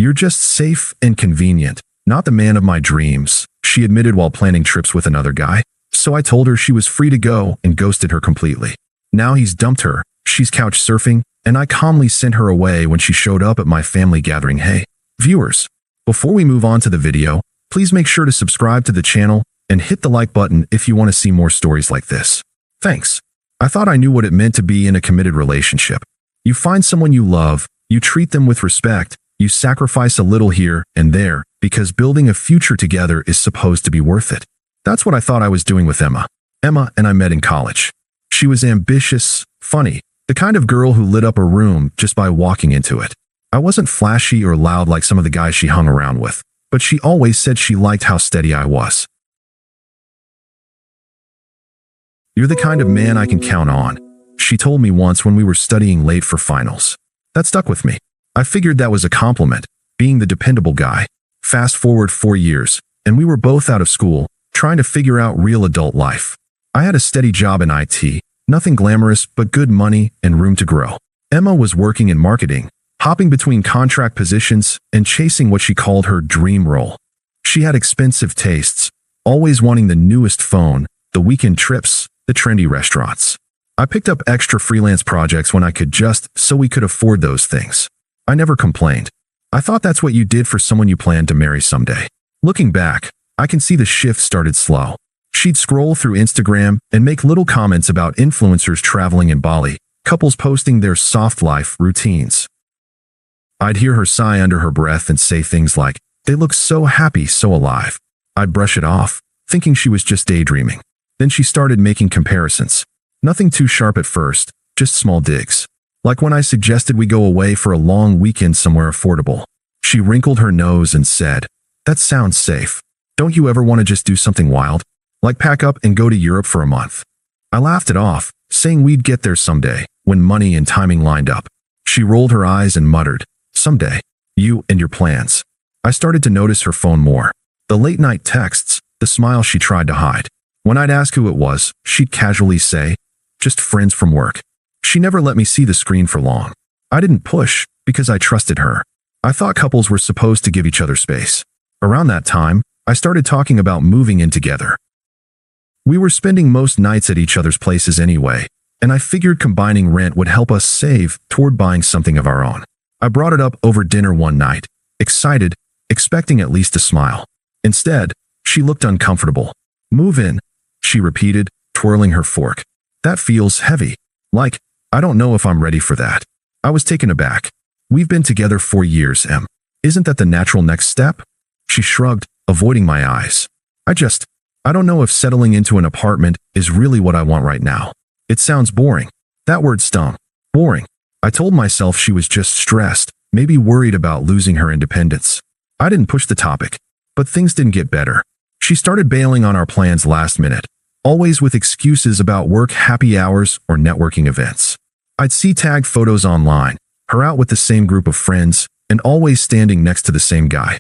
You're just safe and convenient, not the man of my dreams, she admitted while planning trips with another guy. So I told her she was free to go and ghosted her completely. Now he's dumped her, she's couch surfing, and I calmly sent her away when she showed up at my family gathering. Hey, viewers, before we move on to the video, please make sure to subscribe to the channel and hit the like button if you want to see more stories like this. Thanks. I thought I knew what it meant to be in a committed relationship. You find someone you love, you treat them with respect, you sacrifice a little here and there because building a future together is supposed to be worth it. That's what I thought I was doing with Emma. Emma and I met in college. She was ambitious, funny, the kind of girl who lit up a room just by walking into it. I wasn't flashy or loud like some of the guys she hung around with, but she always said she liked how steady I was. You're the kind of man I can count on, she told me once when we were studying late for finals. That stuck with me. I figured that was a compliment, being the dependable guy. Fast forward 4 years, and we were both out of school, trying to figure out real adult life. I had a steady job in IT, nothing glamorous but good money and room to grow. Emma was working in marketing, hopping between contract positions and chasing what she called her dream role. She had expensive tastes, always wanting the newest phone, the weekend trips, the trendy restaurants. I picked up extra freelance projects when I could just so we could afford those things. I never complained. I thought that's what you did for someone you planned to marry someday. Looking back, I can see the shift started slow. She'd scroll through Instagram and make little comments about influencers traveling in Bali, couples posting their soft life routines. I'd hear her sigh under her breath and say things like, "They look so happy, so alive." I'd brush it off, thinking she was just daydreaming. Then she started making comparisons. Nothing too sharp at first, just small digs. Like when I suggested we go away for a long weekend somewhere affordable. She wrinkled her nose and said, "That sounds safe. Don't you ever want to just do something wild? Like pack up and go to Europe for a month?" I laughed it off, saying we'd get there someday, when money and timing lined up. She rolled her eyes and muttered, "Someday. You and your plans." I started to notice her phone more. The late-night texts, the smile she tried to hide. When I'd ask who it was, she'd casually say, "Just friends from work." She never let me see the screen for long. I didn't push, because I trusted her. I thought couples were supposed to give each other space. Around that time, I started talking about moving in together. We were spending most nights at each other's places anyway, and I figured combining rent would help us save toward buying something of our own. I brought it up over dinner one night, excited, expecting at least a smile. Instead, she looked uncomfortable. "Move in," she repeated, twirling her fork. "That feels heavy. Like, I don't know if I'm ready for that." I was taken aback. "We've been together 4 years, Em. Isn't that the natural next step?" She shrugged, avoiding my eyes. I don't know if settling into an apartment is really what I want right now. It sounds boring." That word stung. Boring. I told myself she was just stressed, maybe worried about losing her independence. I didn't push the topic, but things didn't get better. She started bailing on our plans last minute, always with excuses about work, happy hours, or networking events. I'd see tagged photos online, her out with the same group of friends, and always standing next to the same guy.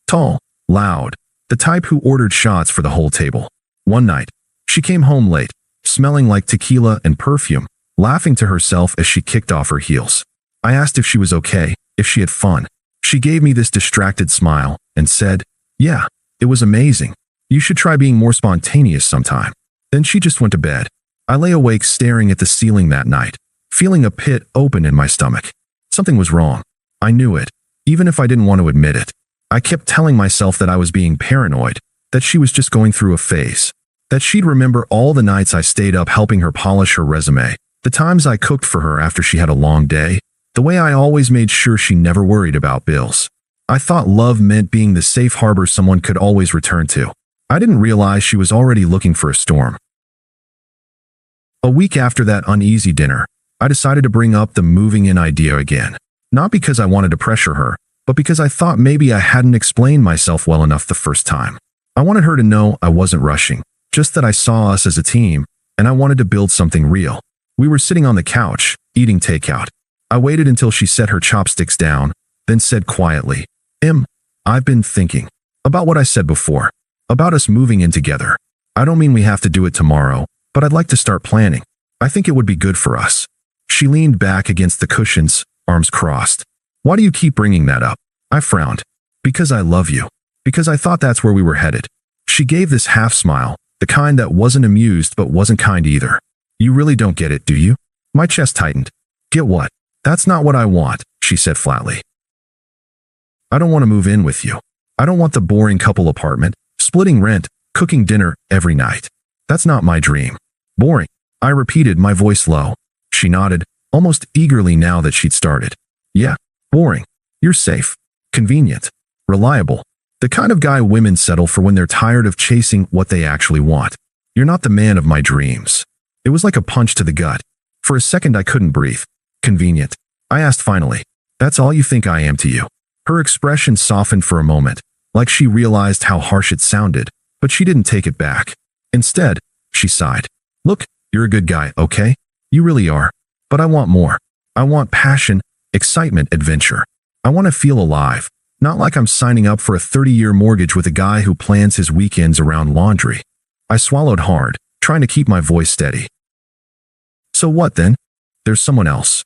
Tall, loud, the type who ordered shots for the whole table. One night, she came home late, smelling like tequila and perfume, laughing to herself as she kicked off her heels. I asked if she was okay, if she had fun. She gave me this distracted smile and said, "Yeah, it was amazing. You should try being more spontaneous sometime." Then she just went to bed. I lay awake staring at the ceiling that night, feeling a pit open in my stomach. Something was wrong. I knew it, even if I didn't want to admit it. I kept telling myself that I was being paranoid, that she was just going through a phase, that she'd remember all the nights I stayed up helping her polish her resume, the times I cooked for her after she had a long day, the way I always made sure she never worried about bills. I thought love meant being the safe harbor someone could always return to. I didn't realize she was already looking for a storm. A week after that uneasy dinner, I decided to bring up the moving in idea again. Not because I wanted to pressure her, but because I thought maybe I hadn't explained myself well enough the first time. I wanted her to know I wasn't rushing, just that I saw us as a team, and I wanted to build something real. We were sitting on the couch, eating takeout. I waited until she set her chopsticks down, then said quietly, "Em, I've been thinking about what I said before, about us moving in together. I don't mean we have to do it tomorrow, but I'd like to start planning. I think it would be good for us." She leaned back against the cushions, arms crossed. "Why do you keep bringing that up?" I frowned. Because I love you. Because I thought that's where we were headed. She gave this half smile, the kind that wasn't amused but wasn't kind either. You really don't get it, do you? My chest tightened. Get what? That's not what I want, she said flatly. I don't want to move in with you. I don't want the boring couple apartment, splitting rent, cooking dinner every night. That's not my dream. Boring. I repeated, my voice low. She nodded, almost eagerly now that she'd started. Yeah, boring. You're safe, convenient, reliable. The kind of guy women settle for when they're tired of chasing what they actually want. You're not the man of my dreams. It was like a punch to the gut. For a second I couldn't breathe. Convenient. I asked finally. That's all you think I am to you? Her expression softened for a moment, like she realized how harsh it sounded, but she didn't take it back. Instead, she sighed. Look, you're a good guy, okay? You really are. But I want more. I want passion, excitement, adventure. I want to feel alive. Not like I'm signing up for a 30-year mortgage with a guy who plans his weekends around laundry. I swallowed hard, trying to keep my voice steady. So what then? There's someone else.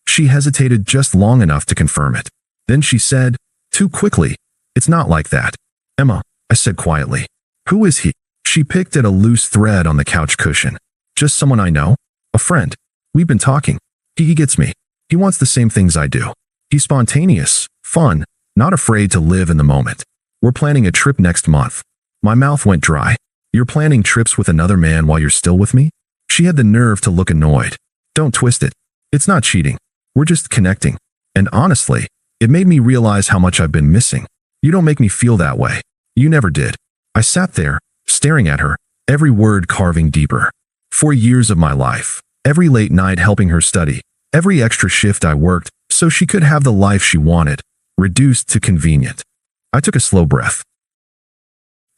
She hesitated just long enough to confirm it. Then she said, too quickly, it's not like that. Emma, I said quietly. Who is he? She picked at a loose thread on the couch cushion. Just someone I know. A friend. We've been talking. He gets me. He wants the same things I do. He's spontaneous, fun, not afraid to live in the moment. We're planning a trip next month. My mouth went dry. You're planning trips with another man while you're still with me? She had the nerve to look annoyed. Don't twist it. It's not cheating. We're just connecting. And honestly, it made me realize how much I've been missing. You don't make me feel that way. You never did. I sat there, staring at her, every word carving deeper. 4 years of my life, every late night helping her study, every extra shift I worked so she could have the life she wanted, reduced to convenient. I took a slow breath.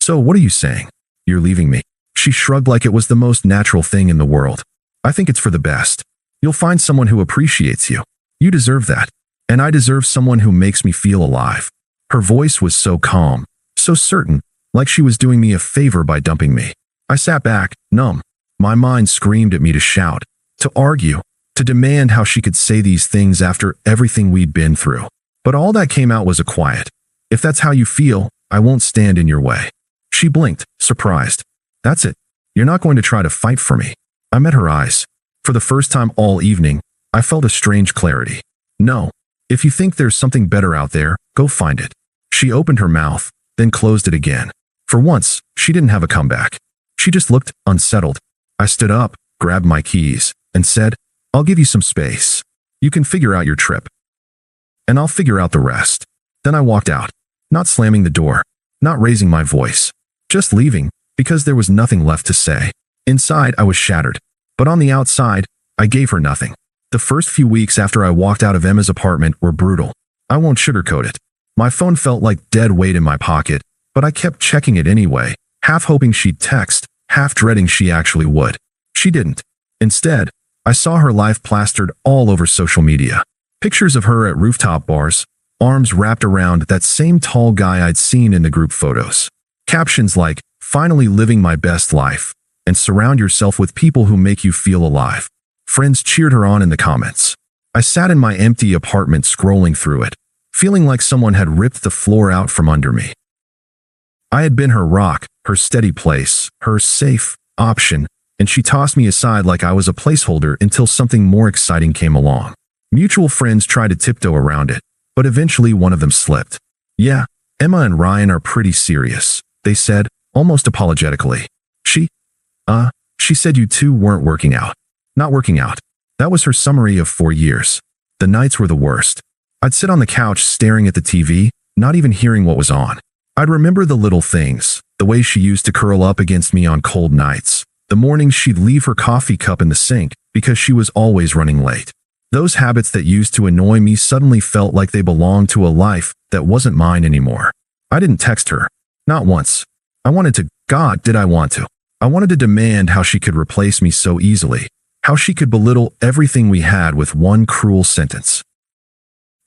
So what are you saying? You're leaving me? She shrugged like it was the most natural thing in the world. I think it's for the best. You'll find someone who appreciates you. You deserve that. And I deserve someone who makes me feel alive. Her voice was so calm, so certain, like she was doing me a favor by dumping me. I sat back, numb. My mind screamed at me to shout, to argue, to demand how she could say these things after everything we'd been through. But all that came out was a quiet. If that's how you feel, I won't stand in your way. She blinked, surprised. That's it. You're not going to try to fight for me. I met her eyes. For the first time all evening, I felt a strange clarity. No. If you think there's something better out there, go find it. She opened her mouth, then closed it again. For once, she didn't have a comeback. She just looked unsettled. I stood up, grabbed my keys, and said, I'll give you some space. You can figure out your trip. And I'll figure out the rest. Then I walked out, not slamming the door, not raising my voice, just leaving, because there was nothing left to say. Inside, I was shattered. But on the outside, I gave her nothing. The first few weeks after I walked out of Emma's apartment were brutal. I won't sugarcoat it. My phone felt like dead weight in my pocket, but I kept checking it anyway, half hoping she'd text, half dreading she actually would. She didn't. Instead, I saw her life plastered all over social media. Pictures of her at rooftop bars, arms wrapped around that same tall guy I'd seen in the group photos. Captions like, finally living my best life, and surround yourself with people who make you feel alive. Friends cheered her on in the comments. I sat in my empty apartment scrolling through it, feeling like someone had ripped the floor out from under me. I had been her rock, her steady place, her safe option, and she tossed me aside like I was a placeholder until something more exciting came along. Mutual friends tried to tiptoe around it, but eventually one of them slipped. Yeah, Emma and Ryan are pretty serious, they said, almost apologetically. She said you two weren't working out. Not working out. That was her summary of 4 years. The nights were the worst. I'd sit on the couch staring at the TV, not even hearing what was on. I'd remember the little things, the way she used to curl up against me on cold nights, the mornings she'd leave her coffee cup in the sink because she was always running late. Those habits that used to annoy me suddenly felt like they belonged to a life that wasn't mine anymore. I didn't text her. Not once. I wanted to. God, did I want to. I wanted to demand how she could replace me so easily, how she could belittle everything we had with one cruel sentence.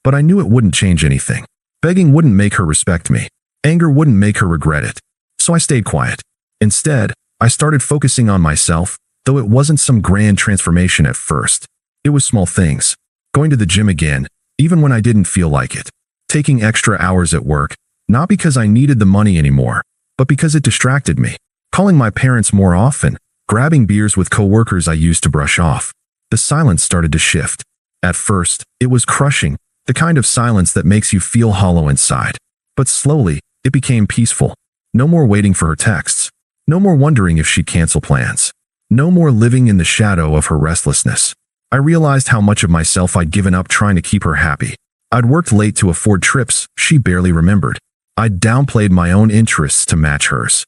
But I knew it wouldn't change anything. Begging wouldn't make her respect me. Anger wouldn't make her regret it. So I stayed quiet. Instead, I started focusing on myself, though it wasn't some grand transformation at first. It was small things. Going to the gym again, even when I didn't feel like it. taking extra hours at work, not because I needed the money anymore, but because it distracted me. Calling my parents more often, grabbing beers with coworkers I used to brush off. The silence started to shift. At first, it was crushing, the kind of silence that makes you feel hollow inside. But slowly, it became peaceful. No more waiting for her texts. No more wondering if she'd cancel plans. No more living in the shadow of her restlessness. I realized how much of myself I'd given up trying to keep her happy. I'd worked late to afford trips she barely remembered. I'd downplayed my own interests to match hers.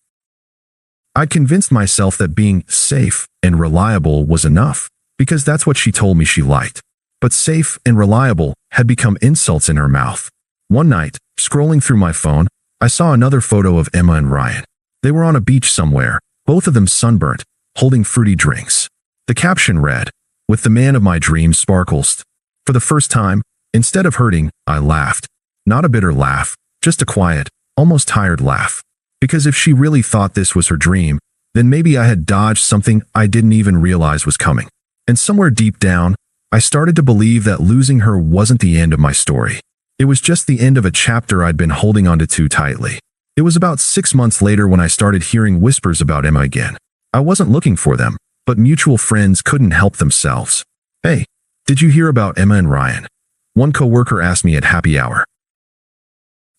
I'd convinced myself that being safe and reliable was enough, because that's what she told me she liked. But safe and reliable had become insults in her mouth. One night, scrolling through my phone, I saw another photo of Emma and Ryan. They were on a beach somewhere, both of them sunburnt, holding fruity drinks. The caption read, "With the man of my dreams sparkles." For the first time, instead of hurting, I laughed. Not a bitter laugh, just a quiet, almost tired laugh. Because if she really thought this was her dream, then maybe I had dodged something I didn't even realize was coming. And somewhere deep down, I started to believe that losing her wasn't the end of my story. It was just the end of a chapter I'd been holding onto too tightly. It was about 6 months later when I started hearing whispers about Emma again. I wasn't looking for them, but mutual friends couldn't help themselves. "Hey, did you hear about Emma and Ryan?" one coworker asked me at happy hour.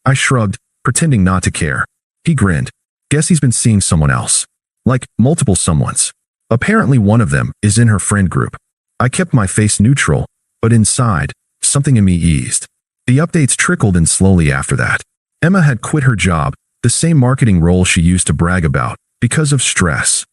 I shrugged, pretending not to care. He grinned. "Guess he's been seeing someone else." Like, multiple someones. Apparently one of them is in her friend group. I kept my face neutral, but inside, something in me eased. The updates trickled in slowly after that. Emma had quit her job, the same marketing role she used to brag about, because of stress.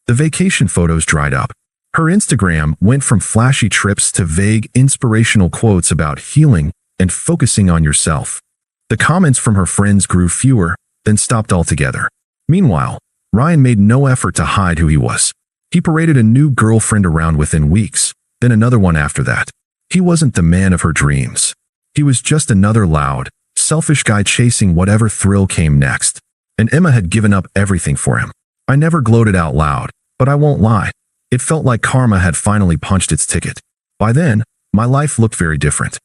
The vacation photos dried up. Her Instagram went from flashy trips to vague, inspirational quotes about healing and focusing on yourself. The comments from her friends grew fewer, then stopped altogether. Meanwhile, Ryan made no effort to hide who he was. He paraded a new girlfriend around within weeks, then another one after that. He wasn't the man of her dreams. He was just another loud, selfish guy chasing whatever thrill came next. And Emma had given up everything for him. I never gloated out loud, but I won't lie. It felt like karma had finally punched its ticket. By then, my life looked very different.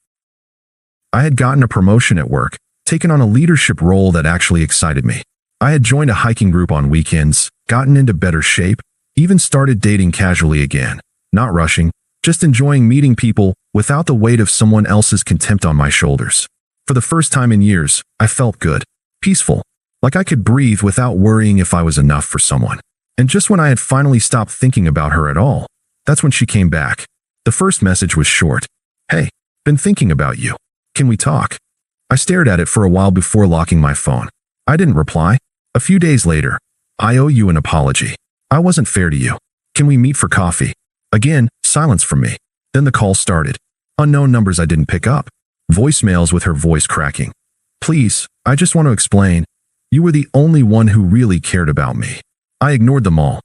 I had gotten a promotion at work, taken on a leadership role that actually excited me. I had joined a hiking group on weekends, gotten into better shape, even started dating casually again. Not rushing, just enjoying meeting people without the weight of someone else's contempt on my shoulders. For the first time in years, I felt good, peaceful, like I could breathe without worrying if I was enough for someone. And just when I had finally stopped thinking about her at all, that's when she came back. The first message was short. "Hey, been thinking about you. Can we talk?" I stared at it for a while before locking my phone. I didn't reply. A few days later, "I owe you an apology. I wasn't fair to you. Can we meet for coffee?" Again, silence from me. Then the call started. Unknown numbers I didn't pick up. Voicemails with her voice cracking. "Please, I just want to explain. You were the only one who really cared about me." I ignored them all.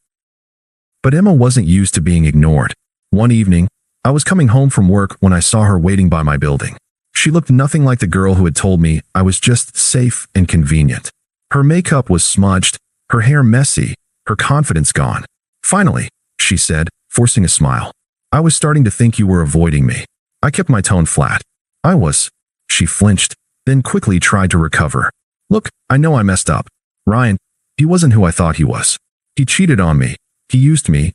But Emma wasn't used to being ignored. One evening, I was coming home from work when I saw her waiting by my building. She looked nothing like the girl who had told me I was just safe and convenient. Her makeup was smudged, her hair messy, her confidence gone. "Finally," she said, forcing a smile. "I was starting to think you were avoiding me." I kept my tone flat. "I was." She flinched, then quickly tried to recover. "Look, I know I messed up. Ryan, he wasn't who I thought he was. He cheated on me. He used me.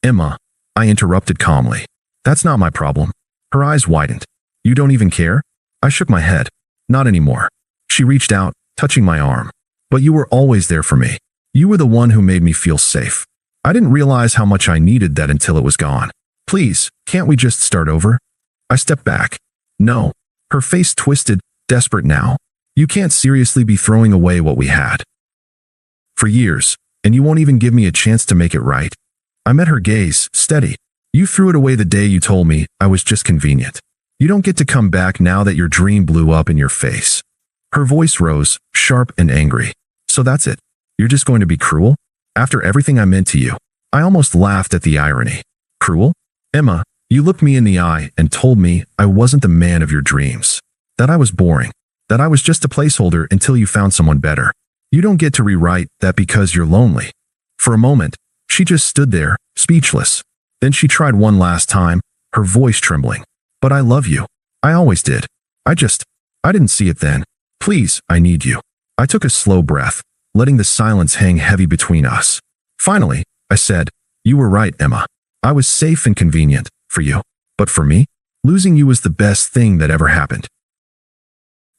Emma," I interrupted calmly. "That's not my problem." Her eyes widened. "You don't even care?" I shook my head. "Not anymore." She reached out, touching my arm. "But you were always there for me. You were the one who made me feel safe. I didn't realize how much I needed that until it was gone. Please, can't we just start over?" I stepped back. "No." Her face twisted, desperate now. "You can't seriously be throwing away what we had for years, and you won't even give me a chance to make it right." I met her gaze, steady. "You threw it away the day you told me I was just convenient. You don't get to come back now that your dream blew up in your face." Her voice rose, sharp and angry. "So that's it? You're just going to be cruel? After everything I meant to you?" I almost laughed at the irony. "Cruel? Emma, you looked me in the eye and told me I wasn't the man of your dreams. That I was boring. That I was just a placeholder until you found someone better. You don't get to rewrite that because you're lonely." For a moment, she just stood there, speechless. Then she tried one last time, her voice trembling. "But I love you. I always did. I didn't see it then. Please, I need you. I took a slow breath, letting the silence hang heavy between us. Finally, I said, you were right, Emma. I was safe and convenient for you. But for me, losing you was the best thing that ever happened.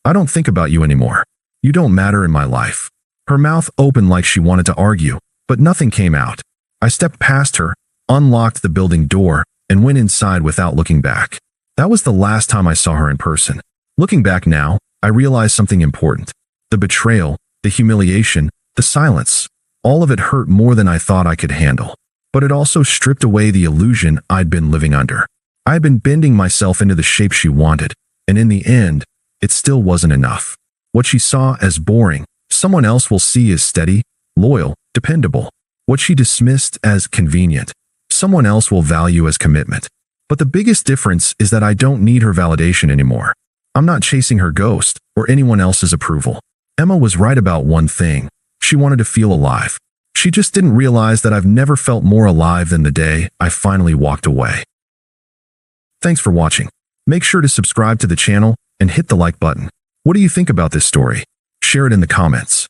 I don't think about you anymore. You don't matter in my life. Her mouth opened like she wanted to argue, but nothing came out. I stepped past her, unlocked the building door, and went inside without looking back. That was the last time I saw her in person. Looking back now, I realized something important. The betrayal, the humiliation, the silence, all of it hurt more than I thought I could handle. But it also stripped away the illusion I'd been living under. I had been bending myself into the shape she wanted, and in the end, it still wasn't enough. What she saw as boring, someone else will see as steady, loyal, dependable. What she dismissed as convenient, someone else will value as commitment. But the biggest difference is that I don't need her validation anymore. I'm not chasing her ghost or anyone else's approval. Emma was right about one thing. She wanted to feel alive. She just didn't realize that I've never felt more alive than the day I finally walked away. Thanks for watching. Make sure to subscribe to the channel and hit the like button. What do you think about this story? Share it in the comments.